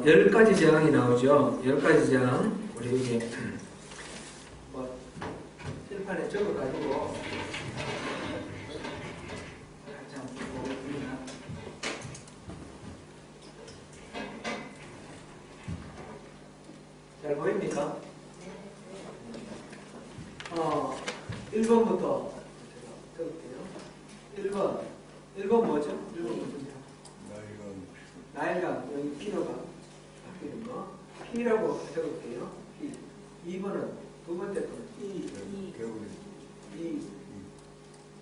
10가지 재앙이 나오죠. 10가지 재앙. 우리 여기 뭐 칠판에 적어가지고 같이 한번 보겠습니다. 잘 보입니까? 1번부터 적을게요. 1번 뭐죠? 1번 뭐죠? 나일강, 여기 피로가 바뀌는 거. P라고 적을게요. P. 2번은 두 번째 거는 E.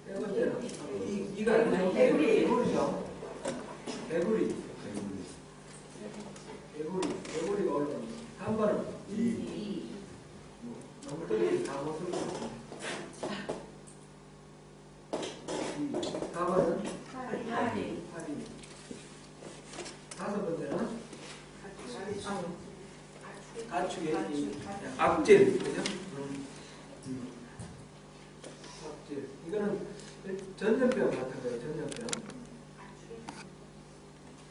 세 번째는 E가 아니죠. 개구리죠. 개구리가 올라오는 거. 3번은 너무 떨리지. 다 못 쓰고. 4번은 파리. 다섯 번째는 가축의 악질, 그죠? 악질. 이거는 전염병 같은 거예요. 전염병.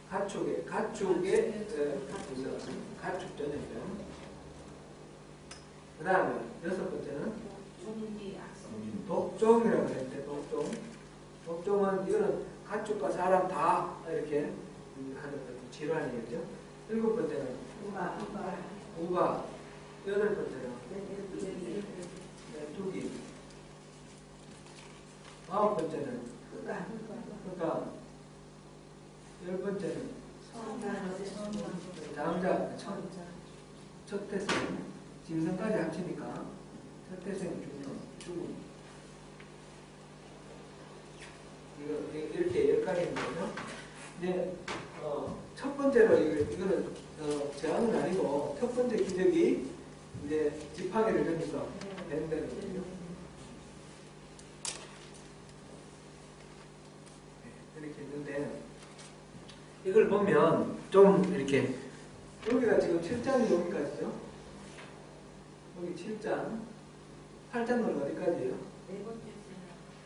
가축의 가축 전염병. 그 다음에 여섯 번째는 독종이라고 했는데 독종은 이거는 가축과 사람 다 이렇게 하는 질환이에요. 그죠? 일곱 번째는 우가. 여덟 번째는 메뚜기. 아홉 번째는 흑암. 열 번째는 장자, 첫태생. 짐승까지 합치니까 첫태생 죽음. 이렇게 10가지인 거죠. 이제 첫 번째로 이거는 재앙은 아니고 첫 번째 기적이 이제 지팡이를 던져서 밴다는 거죠. 이렇게 있는데 이걸 보면 좀 이렇게 여기가 지금 7장이 여기까지죠. 여기 7장. 8장은 어디까지예요?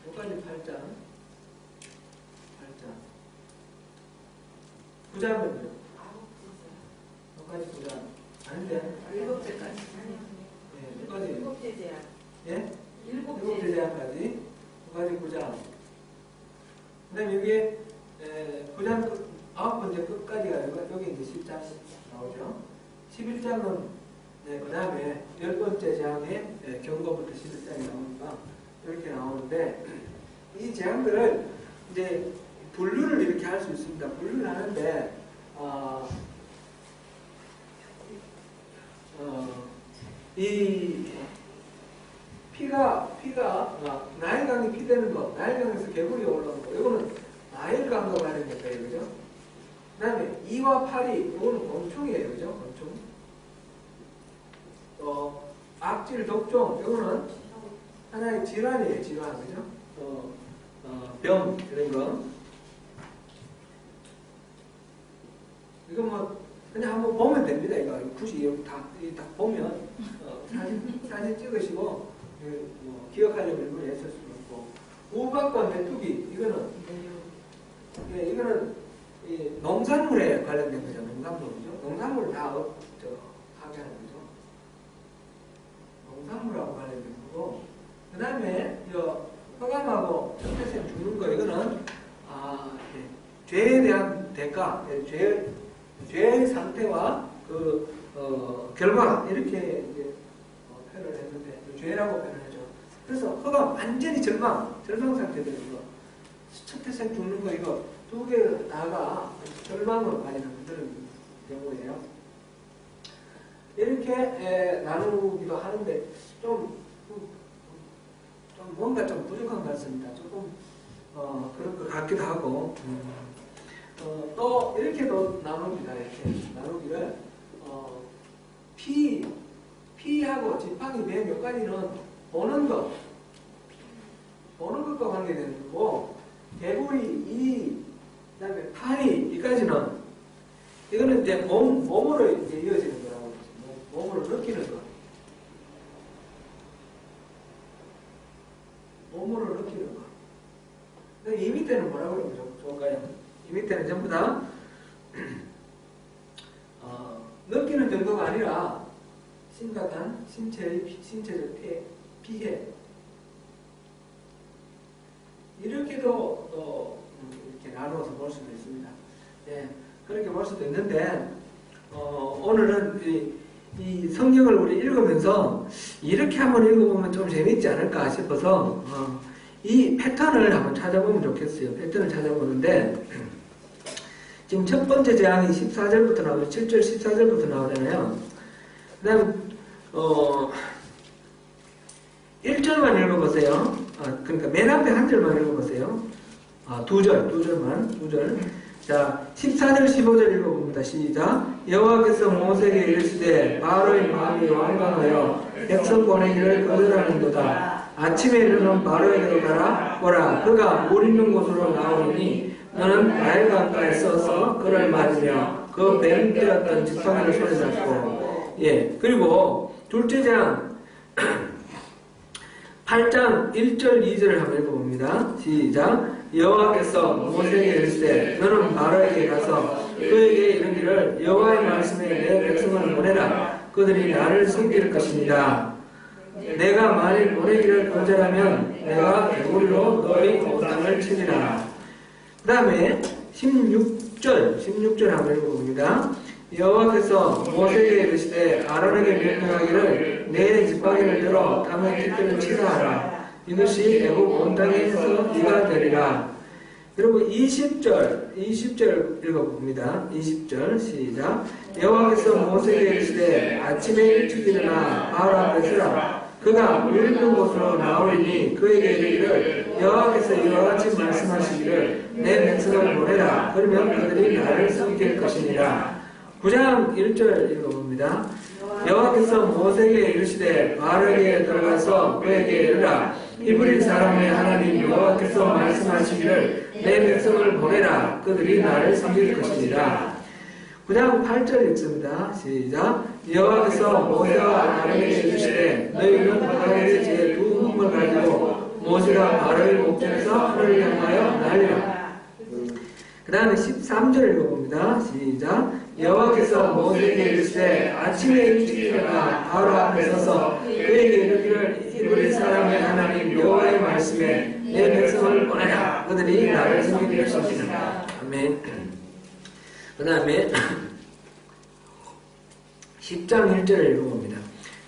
여기까지 8장. 9장은요? 여기까지 9장. 아닌데? 7제까지. 네, 여기까지. 7제 제한. 예? 7제 제한까지. 여기까지 9장. 그 다음에 여기에 9장 9번째 끝까지가 여기 이제 10장 나오죠. 11장은 그 다음에 10번째 재앙에 경고부터 11장이 나오니까 이렇게 나오는데 이 재앙들을 이제 분류를 이렇게 할 수 있습니다. 분류를 하는데 이 피가 나일강이 피되는 거, 나일강에서 개구리 올라오는 거, 이거는 나일강과 관련된 거예요, 그죠? 그 다음에 2와 8이 이거는 곤충이에요, 그죠? 곤충. 악질, 독종, 이거는 하나의 질환이에요, 질환, 그죠? 병, 이런 거. 이거 뭐, 그냥 한번 보면 됩니다, 이거. 굳이 여기 다 보면, 사진 찍으시고, 뭐 기억하려면 일부러 했을 수도 있고. 우박과 메뚜기, 이거는 농산물에 관련된 거죠, 농산물이죠. 농산물을 다 하게 하는 거죠. 농산물하고 관련된 거고. 그 다음에, 흑암하고 첫태생 죽는 거, 이거는, 죄에 대한 대가, 죄의 상태와 결과, 이렇게 이제 표현을 했는데, 죄라고 표현하죠. 그래서 흑암, 완전히 절망 상태 되는 거. 첫태생 죽는 거, 이거 두 개 다가 절망으로 가지는 그런 경우예요. 이렇게 나누기도 하는데, 좀 뭔가 좀 부족한 것 같습니다. 조금 그런 것 같기도 하고 또 이렇게도 나눕니다. 이렇게 나누기를 피하고 지팡이 배 몇 가지는 보는 것과 관계되는 거고, 개구리, 그다음에 파리, 이까지는 이거는 이제 몸으로 이제 이어지는 거라고 몸으로 느끼는 거. 몸으로 느끼는 거. 근데 이 밑에는 뭐라고 그러면 좋을까요? 이 밑에는 전부 다 느끼는 정도가 아니라 심각한 신체적 피해 이렇게도 또 이렇게 나누어서 볼 수도 있습니다. 예, 그렇게 볼 수도 있는데 오늘은 이 성경을 우리 읽으면서 이렇게 한번 읽어보면 좀 재밌지 않을까 싶어서 이 패턴을 한번 찾아보면 좋겠어요. 패턴을 찾아보는데 지금 첫 번째 재앙이 14절부터 나오죠. 7절 14절부터 나오잖아요. 그 다음에 1절만 읽어보세요. 그러니까 맨 앞에 한 절만 읽어보세요. 2절. 자, 14절 15절 읽어봅니다. 시작. 여호와께서 모세에게 이르시되 바로의 마음이 완강하여 백성 보내기를 거절하는도다. 아침에 이르는 바로에게로 가라. 보라, 그가 물 있는 곳으로 나오니 너는 나일 가까이 서서 그를 맞으며 그 뱀 되었던 직성이를 손잡고. 예, 그리고 둘째 장 8장 1절 2절을 한번 읽어봅니다. 시작. 여호와께서 모세에게 이르시되 너는 바로에게 가서 그에게 이르기를 여호와의 말씀에 내 백성을 보내라. 그들이 나를 섬길 것입니다. 내가 만일 보내기를 거절하면 내가 개구리로 너희 온 땅을 치리라. 그 다음에 16절 한번 읽어봅니다. 여호와께서 모세에게 이르시되 아론에게 명령하기를 내 지팡이를 들어 땅의 깃들을 치사하라. 이것이 애국 온 땅에서 네가 되리라. 그리고 20절 읽어봅니다. 20절 시작. 여호와께서 모세에게 이르시되 아침에 일찍 일어나 바로 앞에 서라. 그가 물 있는 곳으로 나오리니 그에게 이르기를 여호와께서 이와 같이 말씀하시기를 내 백성을 보내라. 그러면 그들이 나를 섬길 것이니라. 9장 1절 읽어봅니다. 여호와께서 모세에게 이르시되 바로에게 들어가서 그에게 이르라. 이브리 사람의 하나님 여호와께서 말씀하시기를 내 백성을 보내라. 그들이 나를 섬길 것이니라. 9장 8절 읽습니다. 시작. 여호와께서 모세와 아론에게 이르시되 너희는 바로의 제 두 몸을 가지고 모세가 바로의 목전에서 그를 향하여 날리라. 그 다음에 13절 읽어봅니다. 시작. 여호와께서 모세에게 이르시되 아침에 일찍 일어나 바로 앞에 서서 그에게 이르기를 이브리 사람의 하나님 여호와의 말씀에 내 백성을 보내라. 그들이 나를 섬길 것이니라. 아멘. 그 다음에 10장 1절을 읽어봅니다.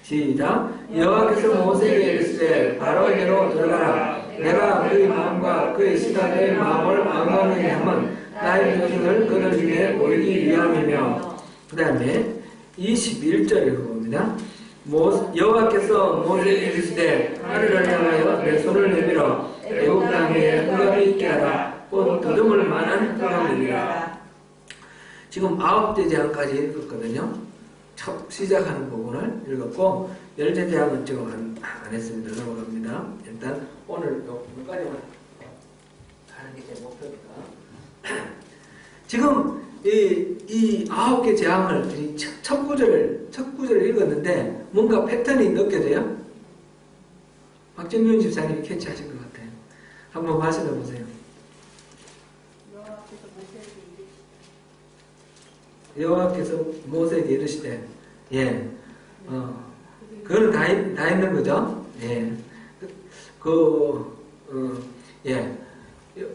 시작. 여호와께서 모세에게 이르시되 바로에게로 들어가라. 내가 그의 마음과 그의 시각의 마음을 완강하게 하면 나의 백성을 그들 중에 모이기 위함이며. 그 다음에 21절 읽어봅니다. 여호와께서 모세에게 이르시되 하늘을 향하여 내 손을 내밀어 애굽 땅에 흑암이 있게 하라. 곧 더듬을 만한 흑암이니라. 지금 9째 재앙까지 읽었거든요. 첫 시작하는 부분을 읽었고 10째 재앙은 지금 안 했습니다. 넘어갑니다. 일단 오늘 여기까지만 가는 게 제 목표니까. 지금 이 9개 재앙을 첫 구절을 읽었는데 뭔가 패턴이 느껴져요? 박정윤 집사님이 캐치하신 것 같아요. 한번 말씀해 보세요. 여호와께서 모세에게 이르시되, 예, 그거는 다 있는 거죠. 예, 예,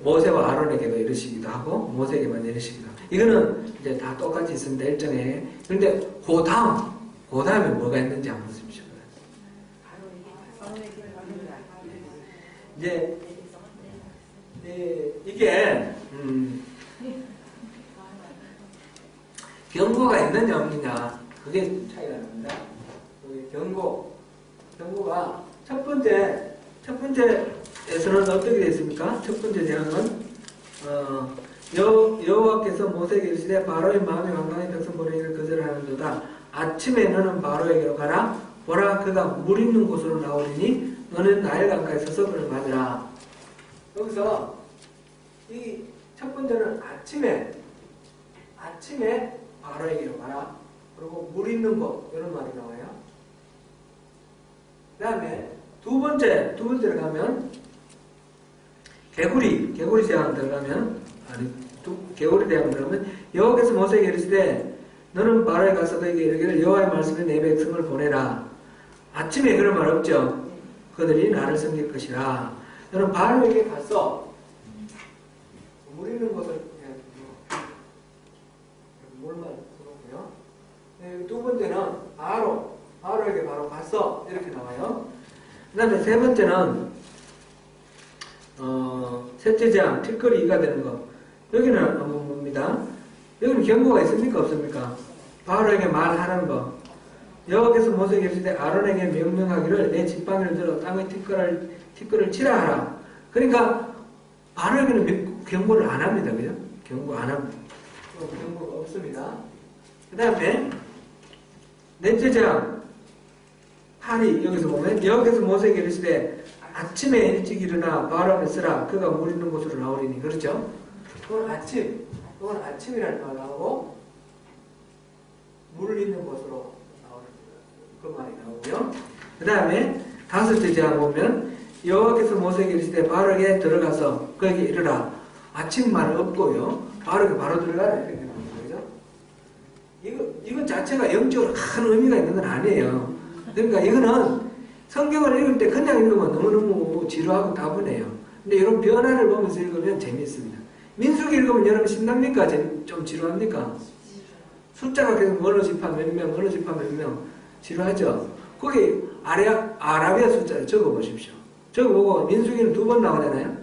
모세와 아론에게도 이르시기도 하고 모세에게만 이르시기도 하고 이거는 이제 다 똑같이 있습니다. 일정에. 그런데 그 다음에 뭐가 있는지 한번 보십시오. 이제 이게 경고가 있느냐 없느냐 그게 차이가 납니다. 경고가 첫 번째에서는 어떻게 되어 있습니까? 첫 번째 재앙은 여호와께서 모세에게 이르시되 바로의 마음이 완강히 백성 보내기를 거절하는도다. 아침에 너는 바로에게로 가라. 보라, 그가 물 있는 곳으로 나오리니 너는 나일 강가에 서서 그를 맞으라. 여기서 이 첫 번째는 아침에 바로에게로 가라. 그리고 물 있는 곳 이런 말이 나와요. 그 다음에 두 번째로 가면 개구리 재앙 들어가면 개울에 대한 그러면 여호와께서 모세에게 이르시되 너는 바로에 가서 그에게 이르기를 여호와의 말씀에 내 백성을 보내라. 아침에 그런 말 없죠. 그들이 나를 섬길 것이라. 너는 바로에게 가서 물 있는 곳을 물만 써놓고요. 두 번째는 바로에게 바로 가서 이렇게 나와요. 그 다음에 세 번째는 셋째 장 뒷거리 2가 되는 거. 여기는 한번 봅니다. 여기는 경고가 있습니까 없습니까? 바로에게 말하는 거. 여호와께서 모세에게 이르시되 아론에게 명령하기를 내 지팡이를 들어 땅의 티끌을 치라 하라. 그러니까 바로에게는 경고를 안 합니다. 그죠? 경고 안 합니다. 경고가 없습니다. 그 다음에 넷째 장 8이 여기서 보면 여호와께서 모세에게 이르시되 아침에 일찍 일어나 바로 앞에 서라. 그가 물 있는 곳으로 나오리니. 그렇죠? 그건 아침이라는 말 나오고 물 있는 곳으로 나오는 그 말이 나오고요. 그 다음에 다섯째 장 보면 여호와께서 모세에게 이르시되 바로에게 들어가서 그에게 이르라. 아침 말 없고요. 바로 들어가라. 이렇게 되는 거죠. 이거 자체가 영적으로 큰 의미가 있는 건 아니에요. 그러니까 이거는 성경을 읽을 때 그냥 읽으면 너무너무 지루하고 따분해요. 근데 이런 변화를 보면서 읽으면 재미있습니다. 민수기 읽으면 여러분 신납니까? 좀 지루합니까? 숫자가 계속 어느 집합 몇 명, 어느 집합 몇 명 지루하죠? 거기 아라비아 숫자를 적어보십시오. 적어보고 민수기는 2번 나오잖아요.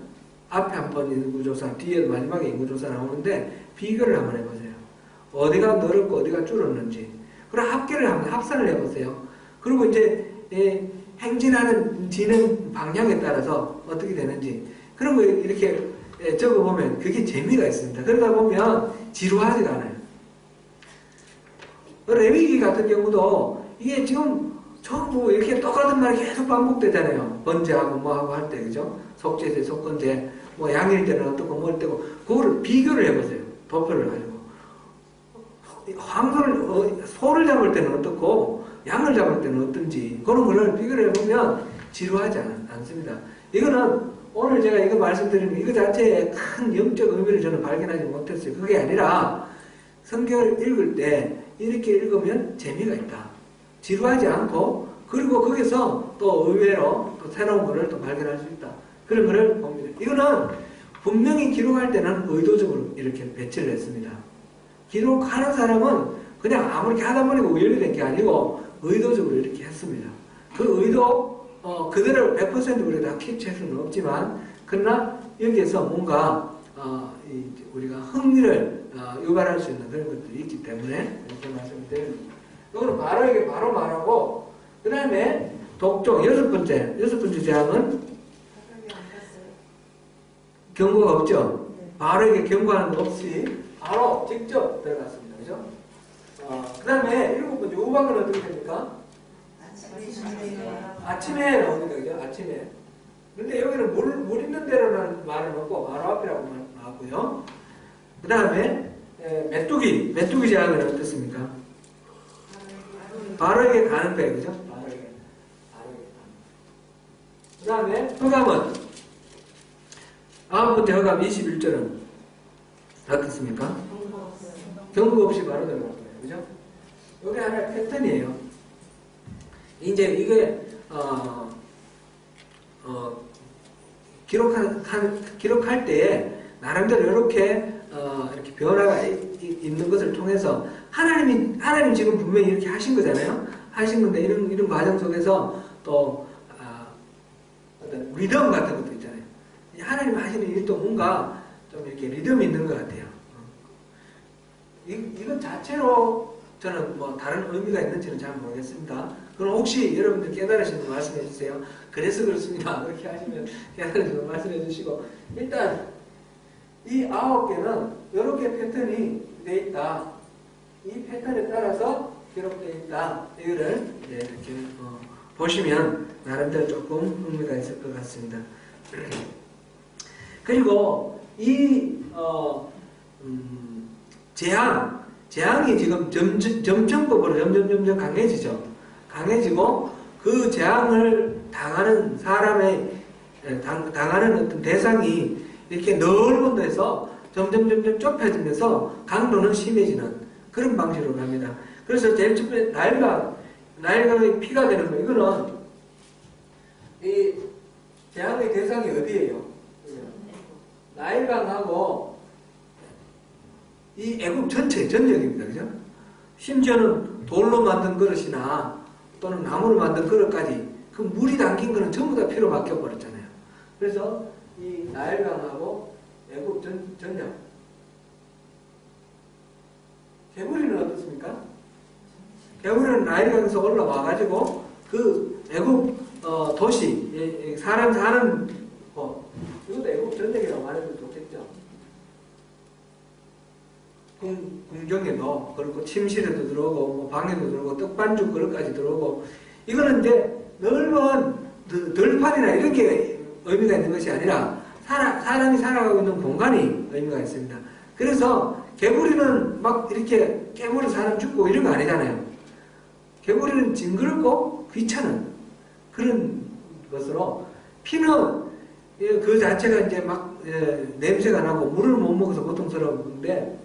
앞에 한 번 인구조사, 뒤에 마지막에 인구조사 나오는데 비교를 한번 해보세요. 어디가 늘었고 어디가 줄었는지. 그럼 합산을 해보세요. 그리고 이제 행진하는 진행 방향에 따라서 어떻게 되는지 그런 거 이렇게 적어보면 그게 재미가 있습니다. 그러다 보면 지루하지가 않아요. 레위기 같은 경우도 이게 지금 전부 이렇게 똑같은 말이 계속 반복되잖아요. 번제하고 뭐하고 할 때, 그죠? 속죄제, 속건제, 뭐 양일 때는 어떻고 뭘 때고 그거를 비교를 해보세요. 도표를 가지고. 소를 잡을 때는 어떻고 양을 잡을 때는 어떤지 그런 거를 비교를 해보면 지루하지 않습니다. 이거는 오늘 제가 이거 말씀드리는 이거 자체에 큰 영적 의미를 저는 발견하지 못했어요. 그게 아니라 성경을 읽을 때 이렇게 읽으면 재미가 있다. 지루하지 않고 그리고 거기서 또 의외로 또 새로운 것을 또 발견할 수 있다. 그런 것을 봅니다. 이거는 분명히 기록할 때는 의도적으로 이렇게 배치를 했습니다. 기록하는 사람은 그냥 아무렇게 하다 보니까 우연히 된 게 아니고 의도적으로 이렇게 했습니다. 그 의도 그대로 100% 우리가 다 캡처할 수는 없지만 그러나 여기에서 뭔가 우리가 흥미를 유발할 수 있는 그런 것들이 있기 때문에 이렇게 말씀드립니다. 이거는 바로에게 바로 말하고 그 다음에 독종 여섯 번째 제안은 경고가 없죠. 바로에게 경고하는 거 없이 바로 직접 들어갔습니다. 그죠? 그 다음에 일곱 번째 우박은 어떻게 됩니까? 아침에 나옵니다. 그죠? 아침에. 근데 여기는 물 있는 데로는 말은 없고 바로 앞이라고 나왔고요. 그 다음에 메뚜기 제안은 어떻습니까? 바로에게 가는 거예요. 그죠? 바로에게 가는. 그 다음에 허감은 아홉 번째 허감 21절은 어떻습니까? 경고 없이 바로 들어갈 거예요. 그죠? 이게 하나의 패턴이에요. 이제 이게 기록할 때에 나름대로 이렇게 변화가 있는 것을 통해서 하나님 지금 분명히 이렇게 하신 거잖아요. 하신 건데 이런 과정 속에서 또 어떤 리듬 같은 것도 있잖아요. 하나님 하시는 일도 뭔가 좀 이렇게 리듬이 있는 것 같아요. 이것 자체로 저는 뭐 다른 의미가 있는지는 잘 모르겠습니다. 그럼 혹시 여러분들 깨달으시면 말씀해 주세요. 그래서 그렇습니다. 그렇게 하시면 깨달으시면 말씀해 주시고 일단 이 9개는 이렇게 패턴이 되어 있다. 이 패턴에 따라서 기록되어 있다. 이거를 이렇게 보시면 나름대로 조금 의미가 있을 것 같습니다. 그리고 이 재앙이 지금 점점법으로 점점 강해지고 그 재앙을 당하는 사람의 당하는 어떤 대상이 이렇게 넓은 데서 점점 좁혀지면서 강도는 심해지는 그런 방식으로 갑니다. 그래서 제일 처음에 나일강이 피가 되는 거, 이거는 이 재앙의 대상이 어디예요? 나일강하고 이 애국 전역입니다. 그죠? 심지어는 돌로 만든 그릇이나 또는 나무로 만든 그릇까지 그 물이 담긴 거는 전부 다 피로 바뀌어 버렸잖아요. 그래서 이 나일강하고 애국 전역. 개구리는 어떻습니까? 개구리는 나일강에서 올라와가지고 그 애국 도시, 사람 사는 이것도 애국 전역이라고 말해도 좋겠죠. 궁정에도 그렇고 침실에도 들어오고 뭐 방에도 들어오고 떡반죽 그릇까지 들어오고, 이거는 이제 넓은 들판이나 이런 게 의미가 있는 것이 아니라 사람이 살아가고 있는 공간이 의미가 있습니다. 그래서 개구리는 막 이렇게 깨물어 사람 죽고 이런 거 아니잖아요. 개구리는 징그럽고 귀찮은 그런 것으로, 피는 그 자체가 이제 막 냄새가 나고 물을 못 먹어서 고통스러운데,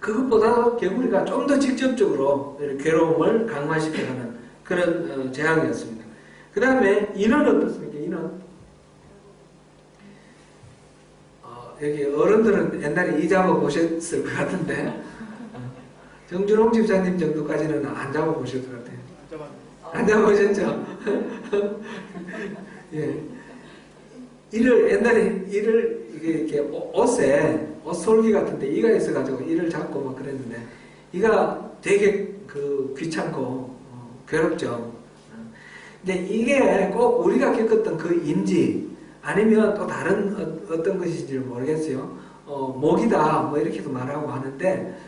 그것보다 개구리가 좀 더 직접적으로 괴로움을 강화시켜가는 그런 재앙이었습니다. 그 다음에 인은 어떻습니까? 인은 여기 어른들은 옛날에 이 잡아보셨을 것 같은데 정준홍 집사님 정도까지는 안 잡아보실 것 같아요. 안 잡아보셨죠? 예. 옛날에 이렇게 옷 솔기 같은데 이가 있어가지고 이를 잡고 막 그랬는데, 이가 되게 귀찮고 괴롭죠. 근데 이게 꼭 우리가 겪었던 그 인지 아니면 또 다른 어떤 것인지 모르겠어요. 목이다 뭐 이렇게도 말하고 하는데,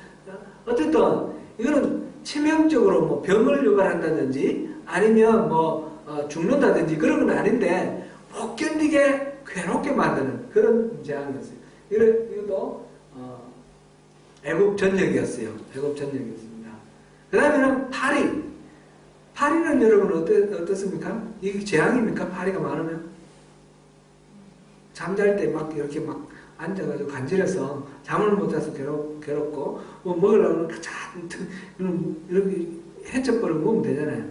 어쨌든 이거는 치명적으로 뭐 병을 유발한다든지 아니면 뭐 죽는다든지 그런 건 아닌데 못 견디게 괴롭게 만드는 그런 재앙이었어요. 이것도 애국 전역이었어요. 애국 전역이었습니다. 그 다음에는 파리. 파리는 여러분 어떻습니까? 이게 재앙입니까? 파리가 많으면? 잠잘 때 막 이렇게 막 앉아가지고 간질해서 잠을 못 자서 괴롭고, 뭐 먹으려면 이렇게 해쳐버리고 먹으면 되잖아요.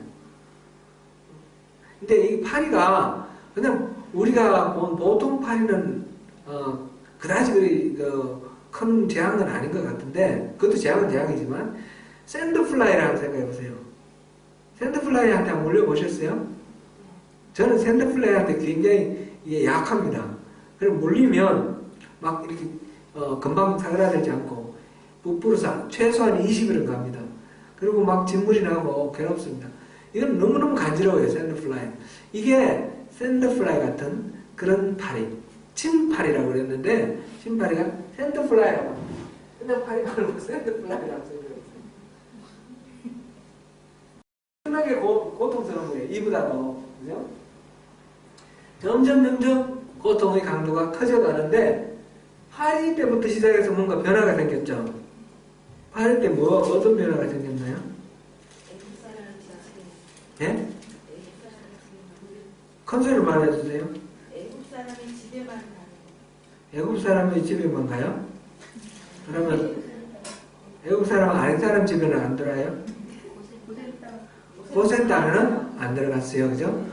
근데 이 파리가 그냥 우리가 본 보통 파리는 그다지 큰 재앙은 아닌 것 같은데, 그것도 재앙은 재앙이지만 샌드플라이라고 생각해보세요. 샌드플라이한테 한번 물려보셨어요? 저는 샌드플라이한테 굉장히 이게 약합니다. 그럼 물리면 막 이렇게 금방 사그라들지 않고 부풀어서 최소한 20일은 갑니다. 그리고 막 진물이 나고 괴롭습니다. 이건 너무너무 간지러워요. 샌드플라이. 이게 샌드플라이 같은 그런 파리, 침파리라고 그랬는데, 침파리가 샌드플라이라고, 그냥 파리 말고 샌드플라이라고 생각했어요. 엄청나게 고통스러운 거예요. 이보다도. 그죠? 점점 고통의 강도가 커져가는데, 파리 때부터 시작해서 뭔가 변화가 생겼죠. 파리 때 어떤 변화가 생겼나요? 예? 큰 소리로 말해주세요. 애국 사람이 집에만 가요. 애국 사람이 집에만 가요? 그러면 애국 사람 아닌 사람 집에는 안 들어요? 고센 땅은 안 들어갔어요. 그죠?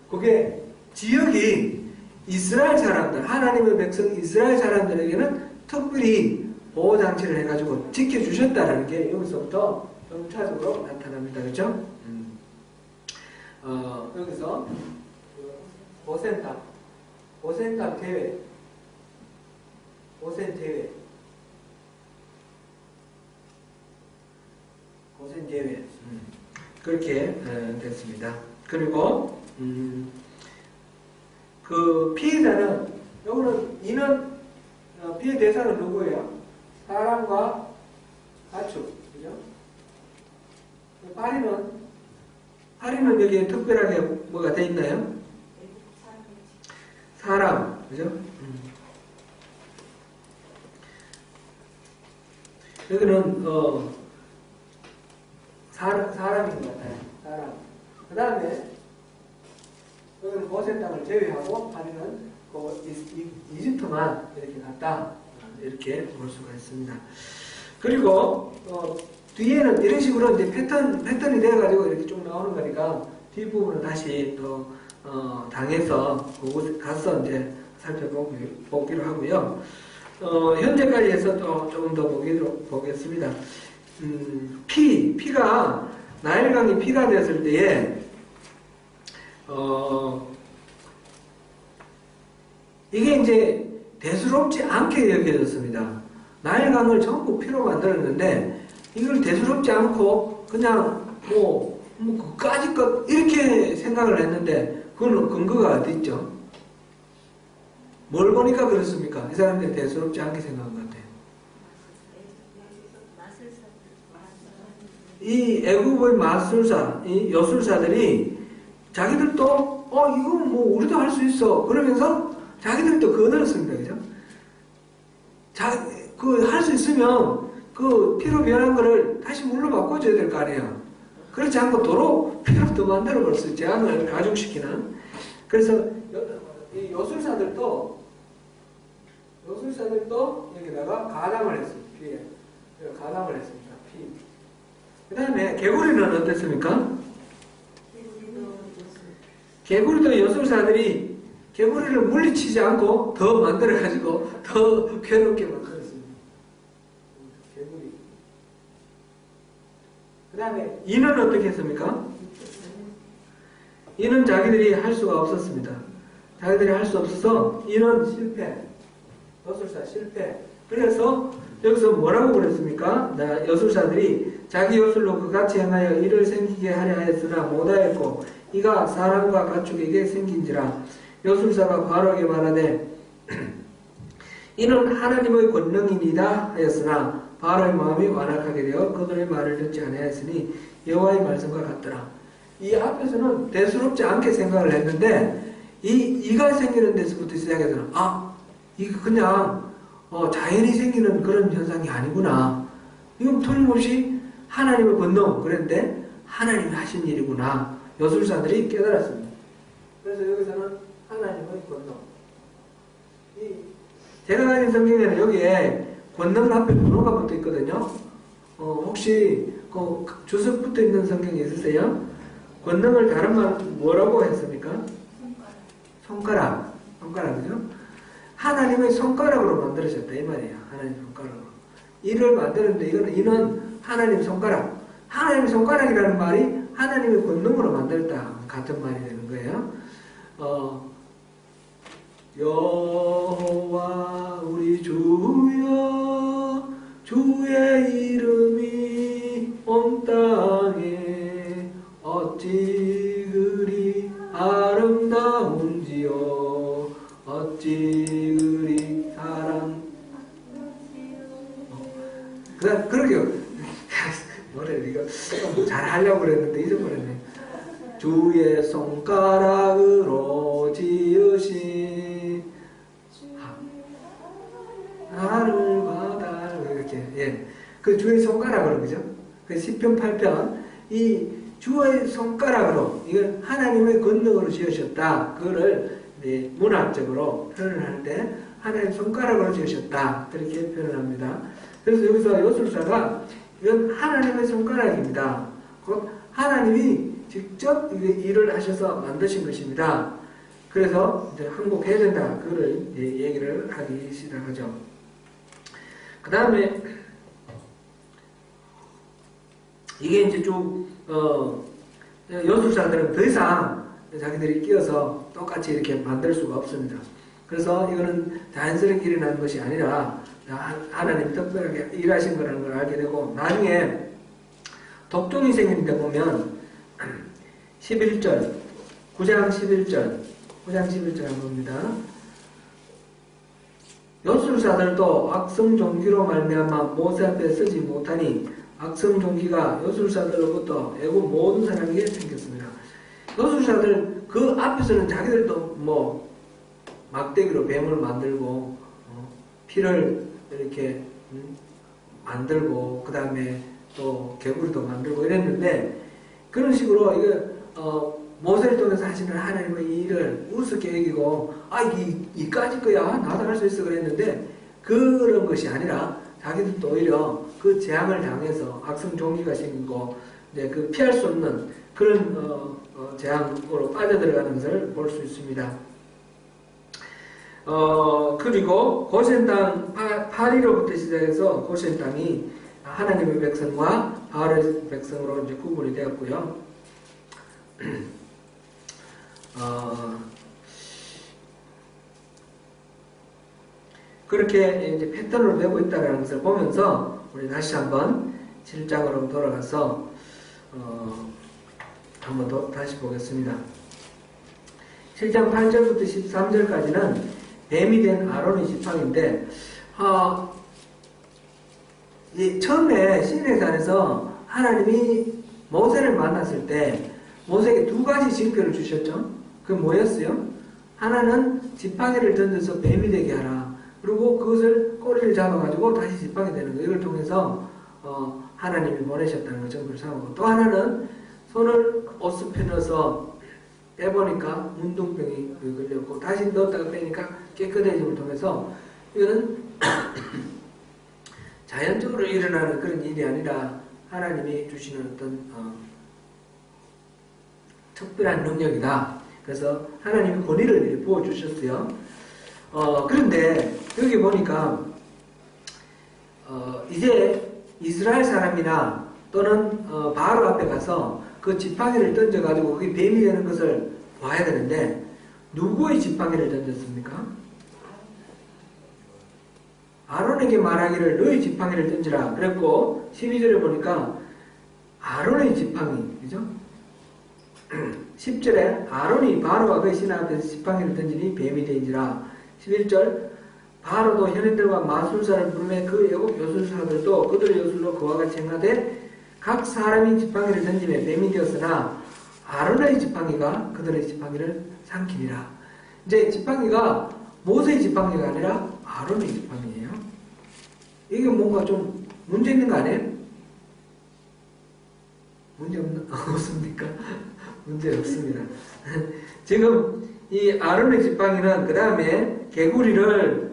그게 지역이 이스라엘 사람들, 하나님의 백성 이스라엘 사람들에게는 특별히 보호장치를 해가지고 지켜주셨다는 게 여기서부터 점차적으로 나타납니다. 그죠? 여기서 고센 땅 대회, 고센 대회, 그렇게 됐습니다. 그리고 그 피해자는, 요거는 이는 피해 대상은 누구예요? 사람과 가축, 그죠? 파리는 여기에 특별하게 뭐가 돼 있나요? 사람, 그죠? 여기는 사람인 것 같아요. 사람. 그 다음에 여기는 고센 땅을 제외하고 파리는 이집트만 이렇게 갔다. 이렇게 볼 수가 있습니다. 그리고 뒤에는 이런 식으로 이제 패턴이 되어가지고 이렇게 쭉 나오는 거니까 뒷부분은 다시 또 당해서 그곳에 가서 이제 살펴보기로 하고요. 현재까지 해서 또 조금 더 보겠습니다. 피가 나일강이 피가 되었을 때에 이게 이제 대수롭지 않게 여겨졌습니다. 나일강을 전부 피로 만들었는데 이걸 대수롭지 않고 그냥 그까짓 것 이렇게 생각을 했는데 그건 근거가 어디 있죠? 뭘 보니까 그렇습니까? 이 사람들이 대수롭지 않게 생각한 것 같아요. 이 애국의 마술사, 이 여술사들이 자기들도 이거 뭐 우리도 할 수 있어 그러면서 자기들도 그거 넣었습니다. 그죠? 할 수 있으면 그 피로 변한 거를 다시 물로 바꿔줘야 될 거 아니에요. 그렇지 않고 도로 피로 또 만들어 볼 수 있지. 재앙을 가중시키는. 그래서 이 여술사들도 여기다가 가담을 했습니다. 피에. 가담을 했습니다. 피. 그 다음에 개구리는 어땠습니까? 개구리도 여술사들이 개구리를 물리치지 않고 더 만들어가지고 더 괴롭게 만들었습니다. 개구리. 그 다음에 이는 어떻게 했습니까? 이는 자기들이 할 수가 없었습니다. 자기들이 할 수 없어서 이는 실패. 여술사 실패. 그래서 여기서 뭐라고 그랬습니까? 여술사들이 자기 여술로 그같이 행하여 이를 생기게 하려 하였으나 못하였고 이가 사람과 가축에게 생긴지라. 여술사가 바로에게 말하되 이는 하나님의 권능이니이다 하였으나 바로의 마음이 완악하게 되어 그들의 말을 듣지 아니하였으니 여호와의 말씀과 같더라. 이 앞에서는 대수롭지 않게 생각을 했는데 이가 생기는 데서부터 시작해서 이게 그냥 자연이 생기는 그런 현상이 아니구나. 이건 틀림없이 하나님의 권능 그랬는데 하나님이 하신 일이구나. 여술사들이 깨달았습니다. 그래서 여기서는 하나님의 권능. 제가 가진 성경에는 여기에 권능 앞에 번호가 붙어 있거든요. 혹시 그 주석 붙어 있는 성경이 있으세요? 권능을 다른 말 뭐라고 했습니까? 손가락이죠? 하나님의 손가락으로 만들어졌다 이 말이에요. 하나님 손가락으로. 이를 만드는데 이는 하나님 손가락. 하나님 손가락이라는 말이 하나님의 권능으로 만들었다 같은 말이 되는 거예요. 여호와 우리 주여 주의 이름이 온 땅에 어찌 그리 아름다운지요 어찌 그리 그러게요. 노래를 이거 잘 하려고 그랬는데 잊어버렸네. 주의 손가락으로 지으신 하늘 바다 이렇게 그 주의 손가락으로 그죠? 그 시편 8편 이 주의 손가락으로 이건 하나님의 권능으로 지으셨다. 그거를 문학적으로 표현을 할 때 하나님 손가락으로 지으셨다 이렇게 표현을 합니다. 그래서 여기서 여술사가 이건 하나님의 손가락입니다. 곧 하나님이 직접 일을 하셔서 만드신 것입니다. 그래서 이제 항복해야 된다. 그거를 얘기를 하기 시작하죠. 그 다음에 이게 이제 쭉 여술사들은 더 이상 자기들이 끼어서 똑같이 이렇게 만들 수가 없습니다. 그래서 이거는 자연스럽게 일어나는 것이 아니라 하나님이 특별하게 일하신 거라는 걸 알게 되고 나중에 독종이 생긴 데 보면 11절 9장 11절 한번 봅니다. 여술사들도 악성종기로 말미암아 모세 앞에 서지 못하니 악성종기가 여술사들로부터 애국 모든 사람에게 생겼습니다. 여술사들 그 앞에서는 자기들도 막대기로 뱀을 만들고 피를 이렇게 만들고 그 다음에 또 개구리도 만들고 이랬는데 그런 식으로 모세를 통해서 하시는 하나님의 일을 우습게 여기고 이까짓 거야 나도 할 수 있어 그랬는데 그런 것이 아니라 자기들도 오히려 그 재앙을 당해서 악성 종기가 생기고 이제 그 피할 수 없는 그런 재앙으로 빠져들어가는 것을 볼 수 있습니다. 그리고 고센 땅 파리로부터 시작해서 고센 땅이 하나님의 백성과 바알의 백성으로 이제 구분이 되었고요. 그렇게 이제 패턴으로 되고 있다는 것을 보면서 우리 다시 한번 7장으로 돌아가서 한번 더 다시 보겠습니다. 7장 8절부터 13절까지는 뱀이 된 아론의 지팡인데 처음에 시내산에서 하나님이 모세를 만났을 때 모세에게 두 가지 징표를 주셨죠. 그게 뭐였어요? 하나는 지팡이를 던져서 뱀이 되게 하라. 그리고 그것을 꼬리를 잡아가지고 다시 지팡이 되는 거. 이걸 통해서 하나님이 보내셨다는 걸 정보를 삼고, 또 하나는 손을 옷숲에 넣어서 빼보니까 문둥병이 걸렸고 다시 넣었다가 빼니까 깨끗해짐을 통해서 이거는 자연적으로 일어나는 그런 일이 아니라 하나님이 주시는 어떤 특별한 능력이다. 그래서 하나님이 권위를 부어주셨어요. 그런데 여기 보니까 이제 이스라엘 사람이나 또는 바로 앞에 가서 그 지팡이를 던져가지고 그게 뱀이 되는 것을 봐야 되는데 누구의 지팡이를 던졌습니까? 아론에게 말하기를 너의 지팡이를 던지라 그랬고 12절에 보니까 아론의 지팡이, 그죠? 10절에 아론이 바로와 그의 신하 앞에서 지팡이를 던지니 뱀이 되인지라. 11절 바로도 현인들과 마술사를 부르매 그 애국 요술사들도 그들의 요술로 그와 같이 행하되 각 사람이 지팡이를 던지며 뱀이 되었으나 아론의 지팡이가 그들의 지팡이를 삼키니라. 이제 지팡이가 모세의 지팡이가 아니라 아론의 지팡이예요. 이게 뭔가 좀 문제 있는 거 아니에요? 문제 없습니까? 문제 없습니다. 지금 이 아론의 지팡이는 그 다음에 개구리를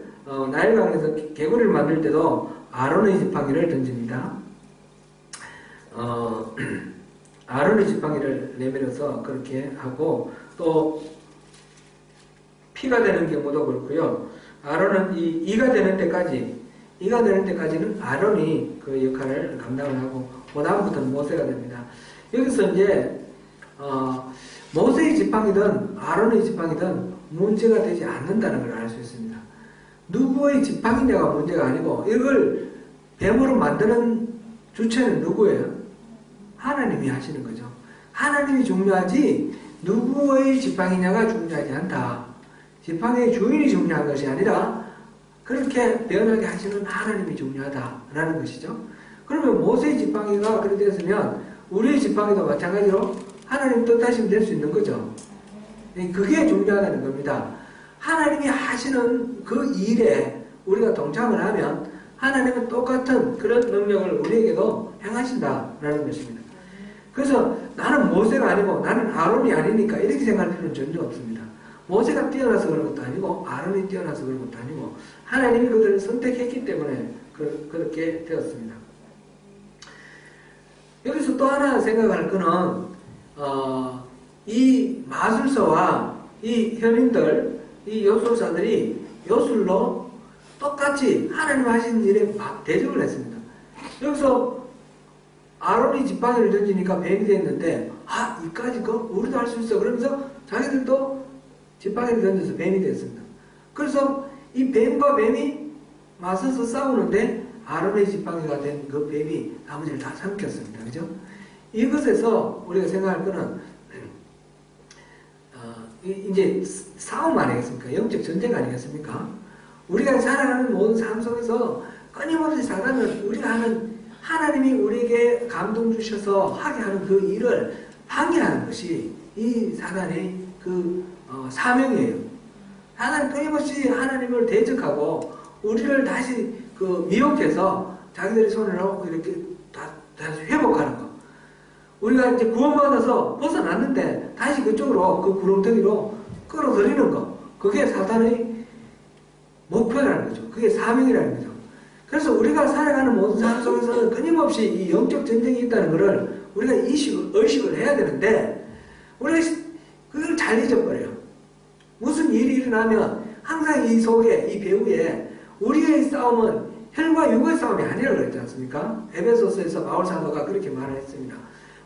나일강에서 개구리를 만들 때도 아론의 지팡이를 던집니다. 아론의 지팡이를 내밀어서 그렇게 하고 또 피가 되는 경우도 그렇고요. 아론은 이가 되는 때까지는 아론이 그 역할을 감당을 하고 그 다음부터는 모세가 됩니다. 여기서 이제 모세의 지팡이든 아론의 지팡이든 문제가 되지 않는다는 걸 알 수 있습니다. 누구의 지팡이냐가 문제가 아니고 이걸 뱀으로 만드는 주체는 누구예요? 하나님이 하시는 거죠. 하나님이 중요하지 누구의 지팡이냐가 중요하지 않다. 지팡이의 주인이 중요한 것이 아니라 그렇게 변하게 하시는 하나님이 중요하다라는 것이죠. 그러면 모세의 지팡이가 그렇게 됐으면 우리의 지팡이도 마찬가지로 하나님 뜻하시면 될 수 있는 거죠. 그게 중요하다는 겁니다. 하나님이 하시는 그 일에 우리가 동참을 하면 하나님은 똑같은 그런 능력을 우리에게도 행하신다라는 것입니다. 그래서 나는 모세가 아니고 나는 아론이 아니니까 이렇게 생각할 필요는 전혀 없습니다. 모세가 뛰어나서 그런 것도 아니고 아론이 뛰어나서 그런 것도 아니고 하나님이 그들을 선택했기 때문에 그렇게 되었습니다. 여기서 또 하나 생각할 거는 이 마술사와 이 현인들, 이 요술사들이 요술로 똑같이 하나님 하신 일에 막 대적을 했습니다. 여기서 아론이 지팡이를 던지니까 뱀이 됐는데 이까지 우리도 할 수 있어. 그러면서 자기들도 지팡이를 던져서 뱀이 됐습니다. 그래서 이 뱀과 뱀이 맞서서 싸우는데 아론의 지팡이가 된 그 뱀이 나머지를 다 삼켰습니다. 그죠? 이것에서 우리가 생각할 거는 이제 싸움 아니겠습니까? 영적 전쟁 아니겠습니까? 우리가 살아가는 모든 삶 속에서 끊임없이 사단은 우리가 하는 하나님이 우리에게 감동 주셔서 하게 하는 그 일을 방해하는 것이 이 사단의 그 사명이에요. 사단은 끊임없이 하나님을 대적하고 우리를 다시 미혹해서 자기들의 손으로 이렇게 다시 회복하는 거. 우리가 이제 구원받아서 벗어났는데 다시 그쪽으로 그 구렁텅이로 끌어들이는 거. 그게 사단의 목표 거라는 거죠. 그게 사명이라는 거죠. 그래서 우리가 살아가는 모든 삶 속에서는 끊임없이 이 영적 전쟁이 있다는 것을 우리가 의식을 해야 되는데, 우리가 그걸 잘 잊어버려요. 무슨 일이 일어나면 항상 이 속에, 이 배후에 우리의 싸움은 혈과 육의 싸움이 아니라고 그랬지 않습니까? 에베소서에서 바울 사도가 그렇게 말을 했습니다.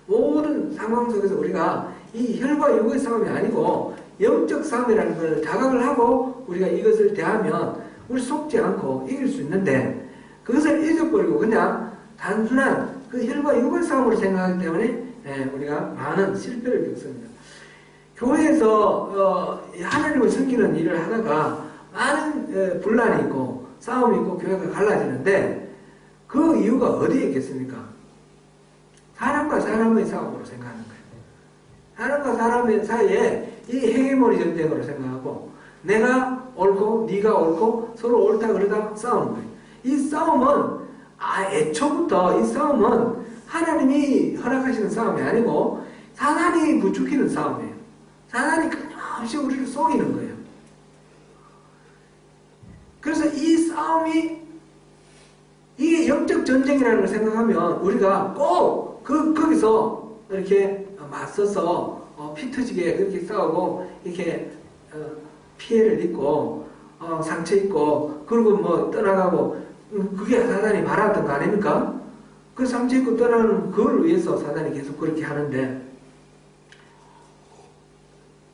모든 상황 속에서 우리가 이 혈과 육의 싸움이 아니고 영적 싸움이라는 걸 자각을 하고 우리가 이것을 대하면 우리 속지 않고 이길 수 있는데, 그것을 잊어버리고 그냥 단순한 그 혈과 육의 싸움으로 생각하기 때문에 우리가 많은 실패를 겪습니다. 교회에서 하나님을 섬기는 일을 하다가 많은 분란이 있고 싸움이 있고 교회가 갈라지는데, 그 이유가 어디에 있겠습니까? 사람과 사람의 싸움으로 생각하는 거예요. 사람과 사람의 사이에 이 헤게모니 전쟁으로 생각하고, 내가 옳고 네가 옳고 서로 옳다 그러다 싸우는 거예요. 이 싸움은 애초부터 이 싸움은 하나님이 허락하시는 싸움이 아니고 사단이 부추기는 싸움이에요. 사단이 끊임없이 우리를 속이는 거예요. 그래서 이 싸움이, 이게 영적 전쟁이라는 걸 생각하면 우리가 꼭 거기서 이렇게 맞서서 피 터지게 그렇게 싸우고 이렇게 피해를 입고 상처 입고 그리고 뭐 떠나가고, 그게 사단이 바라던 거 아닙니까? 그 상처 입고 떠나는 그걸 위해서 사단이 계속 그렇게 하는데,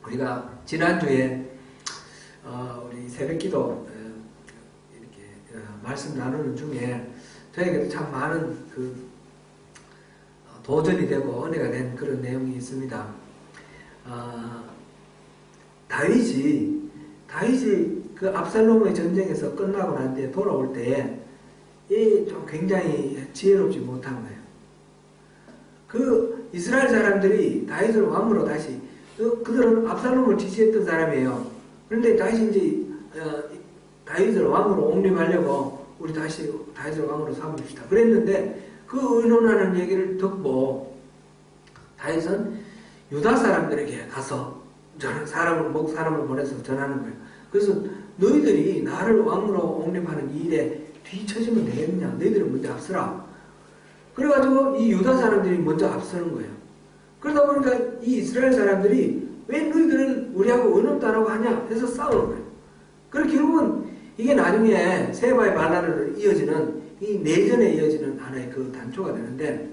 우리가 지난주에 우리 새벽기도 이렇게 말씀 나누는 중에 저에게도 참 많은 그 도전이 되고 은혜가 된 그런 내용이 있습니다. 다윗이 그 압살롬의 전쟁에서 끝나고 난 뒤에 돌아올 때에 좀 굉장히 지혜롭지 못한 거예요. 그 이스라엘 사람들이 다윗을 왕으로 다시, 그들은 압살롬을 지지했던 사람이에요. 그런데 다시 이제 다윗을 왕으로 옹립하려고 우리 다시 다윗을 왕으로 삼읍시다 그랬는데, 그 의논하는 얘기를 듣고 다윗은 유다 사람들에게 가서 사람을 보내서 전하는 거예요. 그래서 너희들이 나를 왕으로 옹립하는 이 일에 뒤처지면 되겠느냐? 너희들은 먼저 앞서라. 그래가지고 이 유다 사람들이 먼저 앞서는 거예요. 그러다 보니까 이 이스라엘 사람들이 왜 너희들은 우리하고 의논도 안 하고 하냐 해서 싸우는 거예요. 그리고 결국은 이게 나중에 세바의 반란으로 이어지는, 이 내전에 이어지는 하나의 그 단초가 되는데,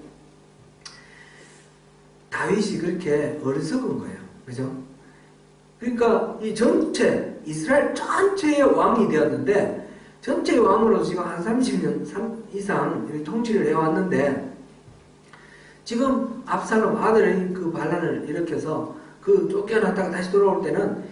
다윗이 그렇게 어리석은 거예요. 그죠? 그러니까 이 전체 이스라엘 전체의 왕이 되었는데, 전체 왕으로 지금 한 30년 이상 통치를 해왔는데, 지금 압살롬 아들의 그 반란을 일으켜서 그 쫓겨났다가 다시 돌아올 때는